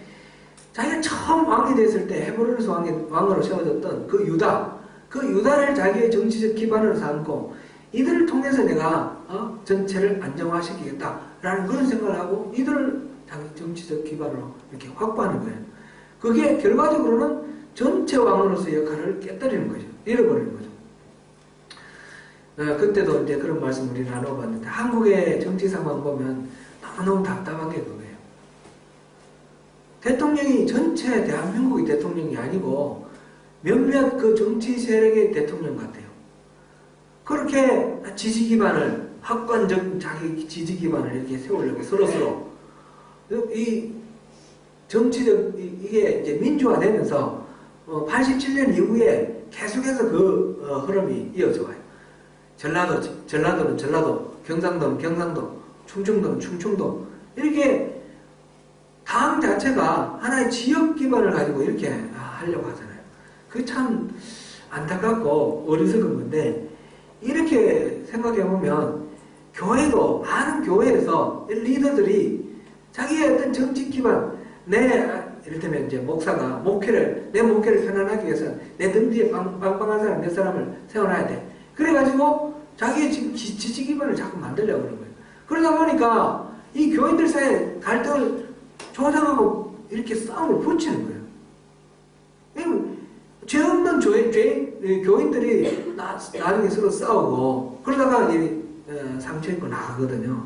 자기가 처음 왕이 됐을 때 헤브론에서 왕으로 세워졌던 그 유다를 자기의 정치적 기반으로 삼고, 이들을 통해서 내가 전체를 안정화시키겠다라는 그런 생각을 하고 이들을 자기 정치적 기반으로 이렇게 확보하는 거예요. 그게 결과적으로는 전체 왕으로서의 역할을 깨뜨리는 거죠. 잃어버리는 거죠. 그때도 이제 그런 말씀 우리 나눠봤는데, 한국의 정치 상황 보면 너무너무 답답한 게 그거예요. 대통령이 전체 대한민국의 대통령이 아니고 몇몇 그 정치 세력의 대통령 같아요. 그렇게 지지 기반을, 확관적 자기 지지 기반을 이렇게 세우려고 서로서로 이 정치적 이게 이제 민주화되면서 87년 이후에 계속해서 그 흐름이 이어져 와요. 전라도는 전라도, 경상도는 경상도, 충청도는 충청도, 이렇게 당 자체가 하나의 지역 기반을 가지고 이렇게 하려고 하잖아요. 그게 참 안타깝고 어리석은 건데, 이렇게 생각해보면 교회도, 많은 교회에서 리더들이 자기의 어떤 정치 기반, 이를테면 이제 목사가 내 목회를 편안하기 위해서 내 등 뒤에 빵빵한 사람 몇 사람을 세워놔야 돼. 그래가지고 자기의 지지 기반을 자꾸 만들려고 그러는 거예요. 그러다 보니까 이 교인들 사이에 갈등을 조장하고 이렇게 싸움을 붙이는 거예요. 죄 없는 교인들이 나중에 서로 싸우고 그러다가 상처 입고 나가거든요.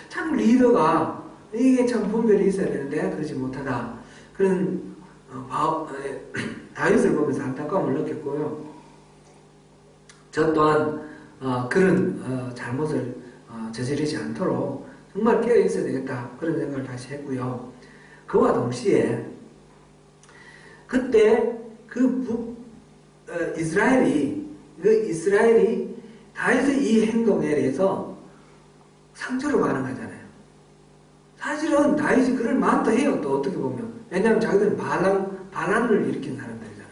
참 리더가 이게 참 분별이 있어야 되는데 그러지 못하다. 그런 다윗을 보면서 안타까움을 느꼈고요. 저 또한 그런 잘못을 저지르지 않도록 정말 깨어 있어야 되겠다 그런 생각을 다시 했고요. 그와 동시에 그때 이스라엘이 다윗의 이 행동에 대해서 상처로 반응하잖아요. 사실은 다윗이 그럴 만도 해요. 또 어떻게 보면 왜냐하면 자기들은 반란을 일으킨 사람들이잖아요.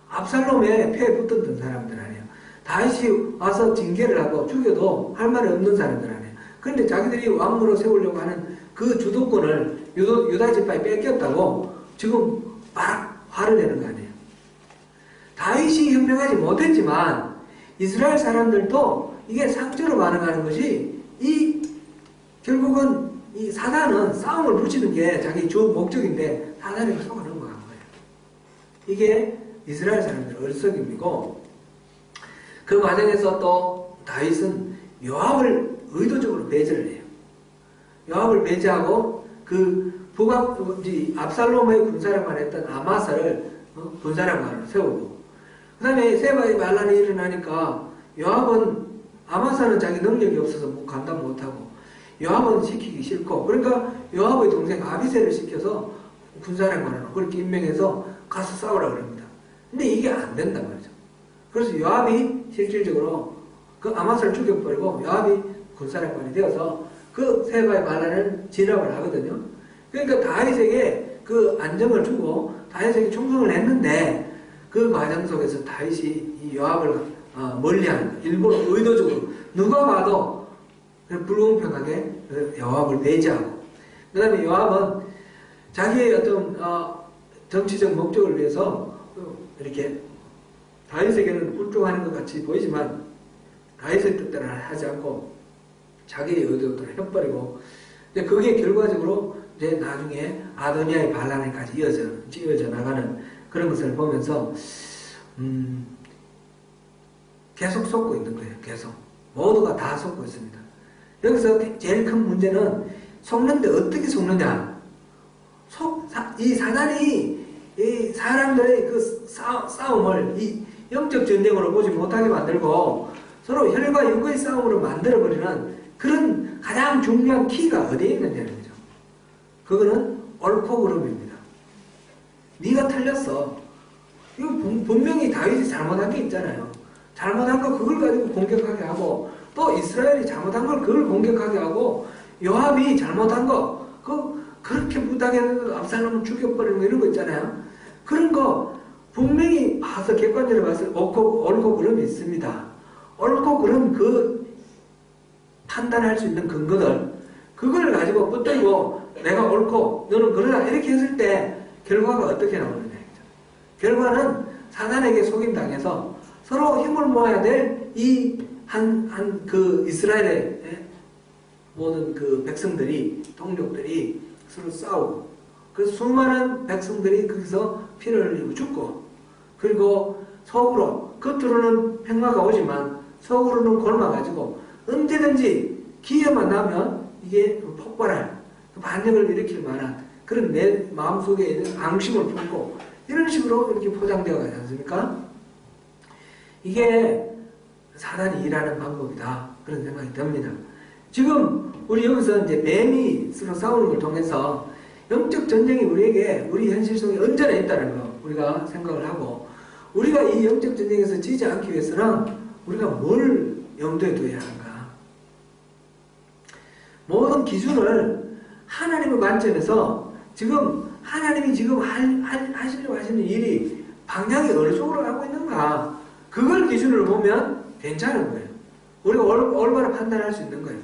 압살롬의 패에 붙었던 사람들 아니에요. 다윗이 와서 징계를 하고 죽여도 할 말이 없는 사람들 아니에요. 그런데 자기들이 왕으로 세우려고 하는 그 주도권을 유다 지파에 뺏겼다고 지금 막 화를 내는 거 아니에요. 다윗이 현명하지 못했지만 이스라엘 사람들도 이게 상처로 반응하는 것이 결국은 이 사단은 싸움을 붙이는 게 자기 주 목적인데 사단에게 속아 넘어간 거예요. 이게 이스라엘 사람들의 어리석임이고 그 과정에서 또 다윗은 요압을 의도적으로 배제를 해요. 요압을 배제하고 압살롬의 군사령관을 했던 아마사를 군사령관으로 세우고 그 다음에 세바의 반란이 일어나니까 아마사는 자기 능력이 없어서 감당 못하고 요압은 시키기 싫고 그러니까 요압의 동생 아비새를 시켜서 군사령관으로 그렇게 임명해서 가서 싸우라 그럽니다. 근데 이게 안 된단 말이죠. 그래서 요압이 실질적으로 그 아마사를 죽여버리고 요압이 군사령관이 되어서 그 세바의 반란을 진압을 하거든요. 그러니까 다윗에게 그 안정을 주고 다윗에게 충성을 했는데 그 과정 속에서 다윗이 이 요압을 멀리하는 거예요. 일부러 의도적으로 누가 봐도 불공평하게 요압을 배제하고 그 다음에 요압은 자기의 어떤 정치적 목적을 위해서 이렇게 다윗에게는 굴종하는 것 같이 보이지만 다윗의 뜻대로 하지 않고 자기의 의도대로 해버리고 근데 그게 결과적으로 이제 나중에 아도니아의 반란에까지 이어져 나가는 그런 것을 보면서 계속 속고 있는 거예요. 계속 모두가 다 속고 있습니다. 여기서 제일 큰 문제는 속는데 어떻게 속느냐? 이 사단이 이 사람들의 그 싸움을 이 영적 전쟁으로 보지 못하게 만들고 서로 혈과 육의 싸움으로 만들어버리는 그런 가장 중요한 키가 어디에 있느냐는 거죠. 그거는 옳고 그름입니다. 네가 틀렸어. 이거 분명히 다윗이 잘못한 게 있잖아요. 잘못한 거 그걸 가지고 공격하게 하고 또 이스라엘이 잘못한 걸 그걸 공격하게 하고 요압이 잘못한 거 그렇게 부탁해서 압살롬을 죽여버리는 거 이런 거 있잖아요. 그런 거 분명히 봐서 객관적으로 봐서 옳고 그름이 있습니다. 옳고 그름 그 판단할 수 있는 근거들 그걸 가지고 붙들고 내가 옳고 너는 그러다 이렇게 했을 때 결과가 어떻게 나오느냐. 결과는 사단에게 속임당해서 서로 힘을 모아야 될 이 그 이스라엘의 모든 그 백성들이 동족들이 서로 싸우고 그 수많은 백성들이 거기서 피를 흘리고 죽고 그리고 속으로 겉으로는 평화가 오지만 속으로는 골마가지고 언제든지 기회만 나면 이게 폭발할 반역을 일으킬 만한 그런 내 마음속에 있는 앙심을 품고 이런 식으로 이렇게 포장되어 가지 않습니까? 이게 사단이 일하는 방법이다. 그런 생각이 듭니다. 지금 우리 여기서 이제 뱀이 서로 싸우는 걸 통해서 영적 전쟁이 우리 현실 속에 언제나 있다는 거 우리가 생각을 하고 우리가 이 영적 전쟁에서 지지 않기 위해서는 우리가 뭘 염두에 둬야 하는가? 모든 기준을 하나님의 관점에서 지금 하나님이 지금 하시려고 하시는 일이 방향이 어느 쪽으로 가고 있는가? 그걸 기준으로 보면 괜찮은 거예요. 우리가 올바로 판단할 수 있는 거예요.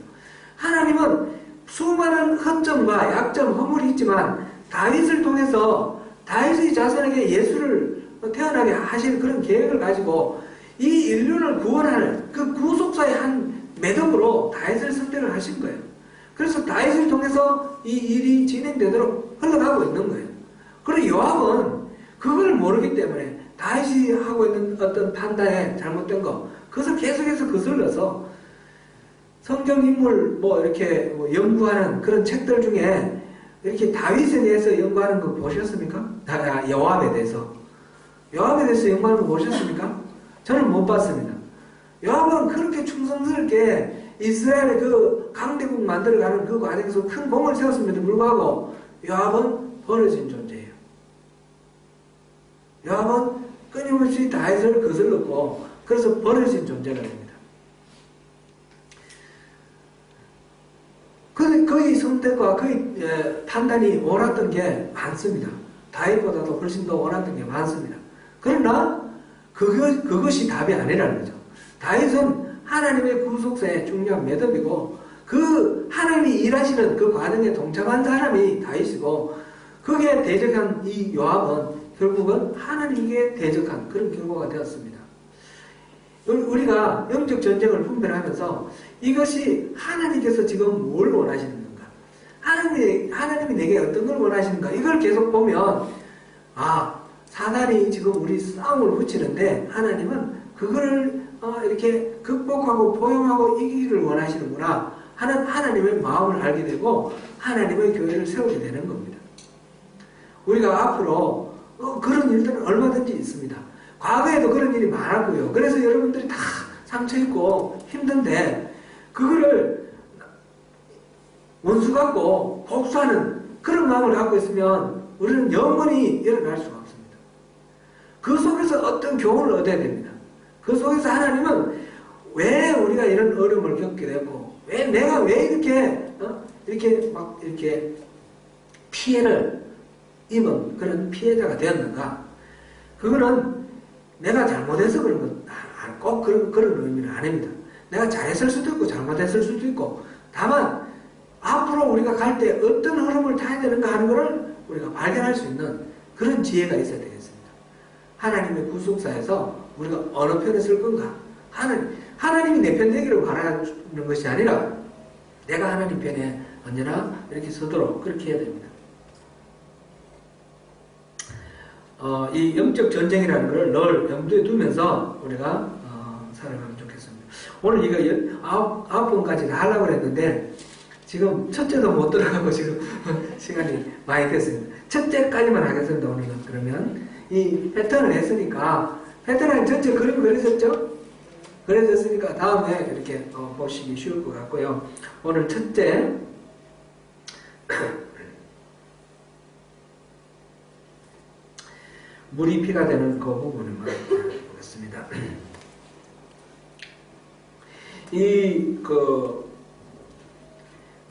하나님은 수많은 허점과 약점, 허물이 있지만 다윗을 통해서 다윗의 자손에게 예수를 태어나게 하실 그런 계획을 가지고 이 인류를 구원하는 그 구속사의 한 매듭으로 다윗을 선택을 하신 거예요. 그래서 다윗을 통해서 이 일이 진행되도록 흘러가고 있는 거예요. 그리고 요압은 그걸 모르기 때문에 다윗이 하고 있는 어떤 판단에 잘못된 거 그것을 계속해서 거슬러서 성경 인물 이렇게 연구하는 그런 책들 중에 이렇게 다윗에 대해서 연구하는 거 보셨습니까? 요압에 대해서 요압에 대해서 영광을 보셨습니까? 저는 못 봤습니다. 요압은 그렇게 충성스럽게 이스라엘의 그 강대국 만들어가는 그 과정에서 큰 공을 세웠음에도 불구하고 요압은 버려진 존재예요. 요압은 끊임없이 다윗을 거슬렀고 그래서 버려진 존재가 됩니다. 그의 선택과 그의 판단이 옳았던 게 많습니다. 다윗보다도 훨씬 더 옳았던 게 많습니다. 그러나 그것이 답이 아니라는 거죠. 다윗은 하나님의 구속사의 중요한 매듭이고 그 하나님이 일하시는 그 과정에 동참한 사람이 다윗이고 그게 대적한 이 요압은 결국은 하나님께 대적한 그런 결과가 되었습니다. 우리가 영적 전쟁을 분별하면서 이것이 하나님께서 지금 뭘 원하시는 건가? 하나님이 내게 어떤 걸 원하시는가? 이걸 계속 보면 사단이 지금 우리 싸움을 붙이는데 하나님은 그거를 이렇게 극복하고 포용하고 이기기를 원하시는구나 하는 하나님의 마음을 알게 되고 하나님의 교회를 세우게 되는 겁니다. 우리가 앞으로 그런 일들은 얼마든지 있습니다. 과거에도 그런 일이 많았고요. 그래서 여러분들이 다 상처있고 힘든데 그거를 원수 갖고 복수하는 그런 마음을 갖고 있으면 우리는 영원히 일어날 수가 없습니다. 그 속에서 어떤 교훈을 얻어야 됩니다. 그 속에서 하나님은 왜 우리가 이런 어려움을 겪게 되고 내가 왜 이렇게 피해를 입은 그런 피해자가 되었는가? 그거는 내가 잘못해서 그런 건 꼭 그런 의미는 아닙니다. 내가 잘했을 수도 있고 잘못했을 수도 있고 다만 앞으로 우리가 갈 때 어떤 흐름을 타야 되는가 하는 것을 우리가 발견할 수 있는 그런 지혜가 있어야 되겠습니다. 하나님의 구속사에서 우리가 어느 편에 쓸 건가? 하나님이 내 편 되기를 바라는 것이 아니라 내가 하나님 편에 언제나 이렇게 서도록 그렇게 해야 됩니다. 이 영적 전쟁이라는 것을 늘 염두에 두면서 우리가 살아가면 좋겠습니다. 오늘 이거 9번까지 다 하려고 했는데 지금 첫째도 못 들어가고 지금 시간이 많이 됐습니다. 첫째까지만 하겠습니다. 오늘은. 그러면 이 패턴을 했으니까 패턴은 전체 그림 그려졌죠? 그려졌으니까 다음에 이렇게 보시기 쉬울 것 같고요. 오늘 첫째 물이 피가 되는 그 부분을만 보겠습니다.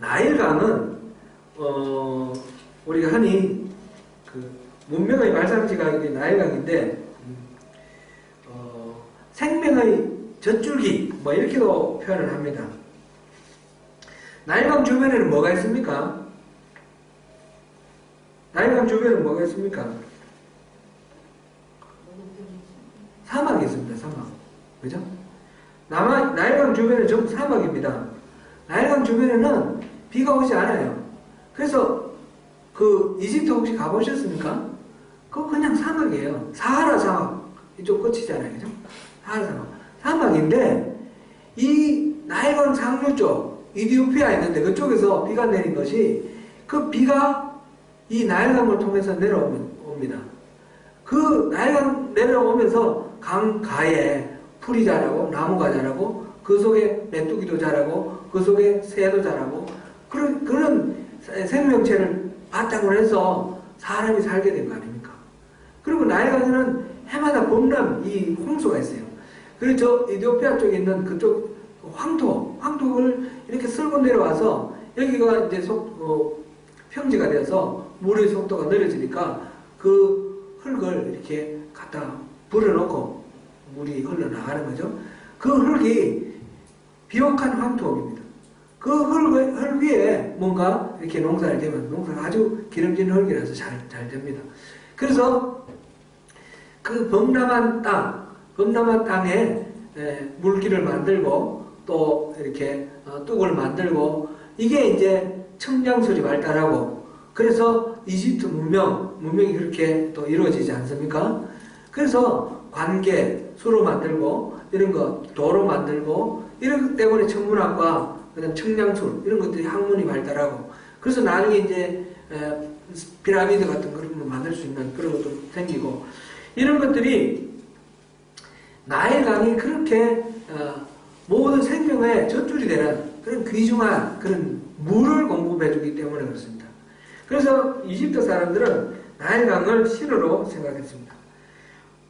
나일강은 우리가 흔히 문명의 발상지가 나일강인데 생명의 젖줄기 이렇게도 표현을 합니다. 나일강 주변에는 뭐가 있습니까? 나일강 주변에는 뭐가 있습니까? 사막이 있습니다. 사막. 그죠? 나일강 주변은 전부 사막입니다. 나일강 주변에는 비가 오지 않아요. 그래서 이집트 혹시 가보셨습니까? 그거 그냥 사막이에요. 사하라 사막. 이쪽 끝이잖아요. 그죠? 사하라 사막. 사막인데 이 나일강 상류 쪽 이디오피아 있는데 그쪽에서 비가 내린 것이 그 비가 이 나일강을 통해서 내려옵니다. 그 나일강 내려오면서 강가에 풀이 자라고 나무가 자라고 그 속에 메뚜기도 자라고 그 속에 새도 자라고 그런 생명체를 바탕으로 해서 사람이 살게 된 거 아닙니까? 그리고 나일강에는 해마다 봄남 이 홍수가 있어요. 그리고 저 이디오피아 쪽에 있는 그쪽 황토를 이렇게 쓸고 내려와서 여기가 이제 평지가 되어서 물의 속도가 느려지니까 그 흙을 이렇게 갖다 불어넣고 물이 흘러나가는 거죠. 그 흙이 비옥한 황토입니다. 그 흙 위에 뭔가 이렇게 농사를 지면 농사가 아주 기름진 흙이라서 잘 됩니다. 그래서 그 범람한 땅에 물길을 만들고 또 이렇게 뚝을 만들고 이게 이제 청량술이 발달하고 그래서 이집트 문명이 그렇게 또 이루어지지 않습니까? 그래서 관계, 수로 만들고 이런 거 도로 만들고 이런 것 때문에 천문학과 그다음 청량술 이런 것들이 학문이 발달하고 그래서 나중에 이제 피라미드 같은 그런 거 만들 수 있는 그런 것도 생기고 이런 것들이 나의 강이 그렇게 모든 생명의 젖줄이 되는 그런 귀중한 그런 물을 공급해주기 때문에 그렇습니다. 그래서 이집트 사람들은 나일 강을 신으로 생각했습니다.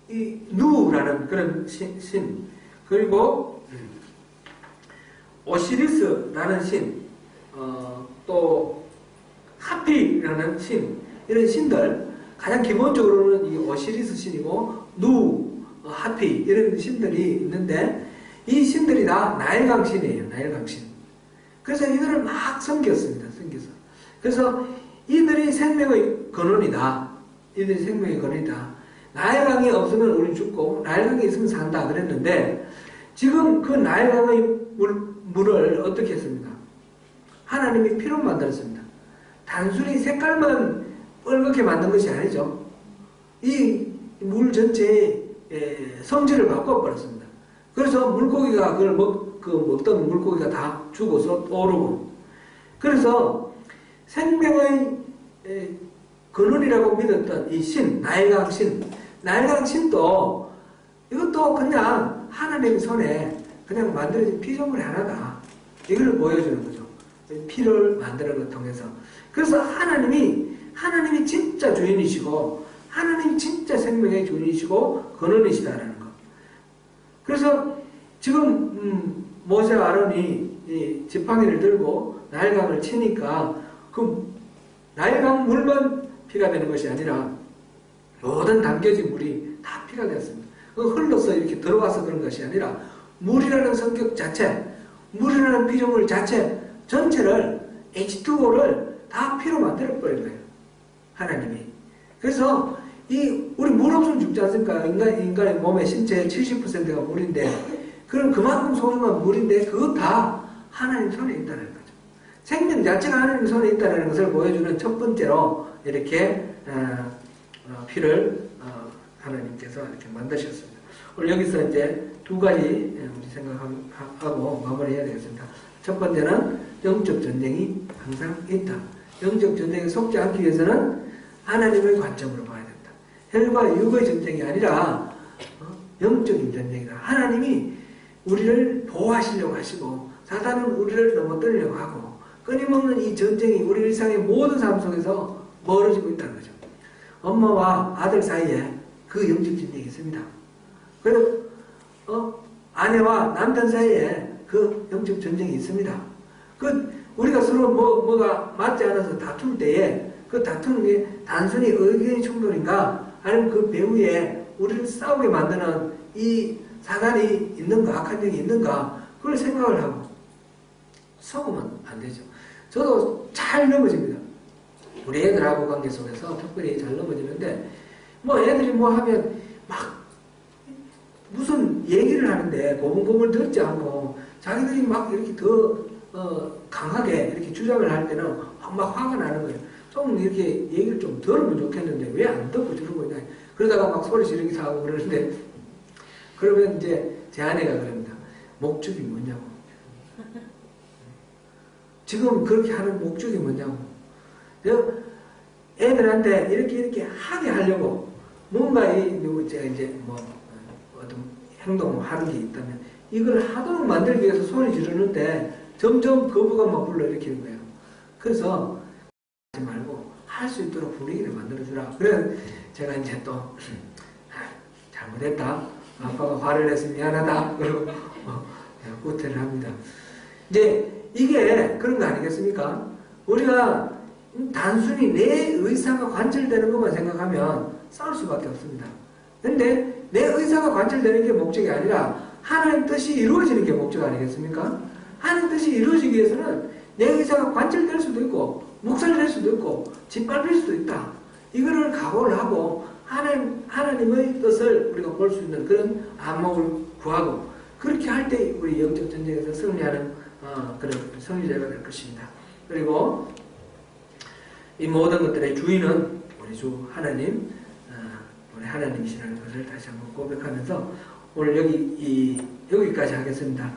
이 누라는 그런 신, 그리고 오시리스라는 신, 또 하피라는 신, 이런 신들, 가장 기본적으로는 이 오시리스 신이고 하피 이런 신들이 있는데, 이 신들이 다 나일강 신이에요. 나일강 신. 그래서 이들을 막 섬겼습니다. 섬겨서. 그래서 이들이 생명의 근원이다. 이들이 생명의 근원이다. 나일강이 없으면 우리 죽고 나일강이 있으면 산다 그랬는데, 지금 그 나일강의 물을 어떻게 했습니까? 하나님이 피로 만들었습니다. 단순히 색깔만 빨갛게 만든 것이 아니죠. 이 물 전체의 성질을 바꿔버렸습니다. 그래서 물고기가 그걸 먹던 물고기가 다 죽어서 오르고, 그래서 생명의 근원이라고 믿었던 이 신, 나일강 신, 나일강 신도 이것도 그냥 하나님의 손에 그냥 만들어진 피조물이 하나다. 이걸 보여주는 거죠. 피를 만드는 것 통해서. 그래서 하나님이 진짜 주인이시고, 하나님이 진짜 생명의 주인이시고 근원이시다라는 것. 그래서 지금 모세와 아론이 이 지팡이를 들고 나일강을 치니까 그 나일강 물만 피가 되는 것이 아니라 모든 담겨진 물이 다 피가 되었습니다. 흘러서 이렇게 들어와서 그런 것이 아니라 물이라는 성격 자체, 물이라는 피조물 자체 전체를 H2O를 다 피로 만들어버린 거예요. 하나님이. 그래서 우리 물 없으면 죽지 않습니까? 인간의 몸의 신체의 70%가 물인데, 그럼 그만큼 소중한 물인데, 그거 다 하나님 손에 있다는 거죠. 생명 자체가 하나님 손에 있다는 것을 보여주는 첫 번째로, 이렇게, 피를, 하나님께서 이렇게 만드셨습니다. 오늘 여기서 이제 두 가지 우리 생각하고 마무리해야 되겠습니다. 첫 번째는 영적 전쟁이 항상 있다. 영적 전쟁에 속지 않기 위해서는 하나님의 관점으로 봐야 된다. 혈과 육의 전쟁이 아니라 영적인 전쟁이다. 하나님이 우리를 보호하시려고 하시고 사단은 우리를 넘어뜨리려고 하고 끊임없는 이 전쟁이 우리 일상의 모든 삶 속에서 벌어지고 있다는 거죠. 엄마와 아들 사이에 그 영적 전쟁이 있습니다. 그리고 아내와 남편 사이에 그 영적 전쟁이 있습니다. 우리가 서로 뭐가 맞지 않아서 다툴 때에 그 다투는 게 단순히 의견의 충돌인가, 아니면 그 배후에 우리를 싸우게 만드는 이 사단이 있는가, 악한 영이 있는가, 그걸 생각을 하고 속으면 안 되죠. 저도 잘 넘어집니다. 우리 애들하고 관계 속에서 특별히 잘 넘어지는데, 애들이 하면 막 무슨 얘기를 하는데 고분고분 듣지 않고 자기들이 막 이렇게 더 강하게 이렇게 주장을 할 때는 막 화가 나는 거예요. 좀 이렇게 얘기를 좀 들으면 좋겠는데 왜 안 듣고 저러고 있나. 그러다가 막 소리 지르기도 하고 그러는데, 그러면 이제 제 아내가 그럽니다. 목적이 뭐냐고. 지금 그렇게 하는 목적이 뭐냐고. 애들한테 이렇게 하게 하려고 뭔가 제가 이제 어떤 행동을 하는 게 있다면 이걸 하도록 만들기 위해서 소리 지르는데 점점 거부감만 불러일으키는 거예요. 그래서 하지 말고 할 수 있도록 분위기를 만들어주라. 그래 제가 이제 또 잘못했다. 아빠가 화를 내서 미안하다. 그리고 구태를 합니다. 이제 이게 그런 거 아니겠습니까? 우리가 단순히 내 의사가 관철되는 것만 생각하면 싸울 수밖에 없습니다. 근데 내 의사가 관철되는 게 목적이 아니라 하나님 뜻이 이루어지는 게 목적 아니겠습니까? 하나님 뜻이 이루어지기 위해서는 내 의사가 관철될 수도 있고 묵살될 수도 있고 짓밟힐 수도 있다. 이거를 각오를 하고 하나님의 뜻을 우리가 볼 수 있는 그런 안목을 구하고, 그렇게 할 때 우리 영적 전쟁에서 승리하는 그런 승리자가 될 것입니다. 그리고 이 모든 것들의 주인은 우리 주 하나님, 우리 하나님이시라는 것을 다시 한번 고백하면서 오늘 여기까지 하겠습니다.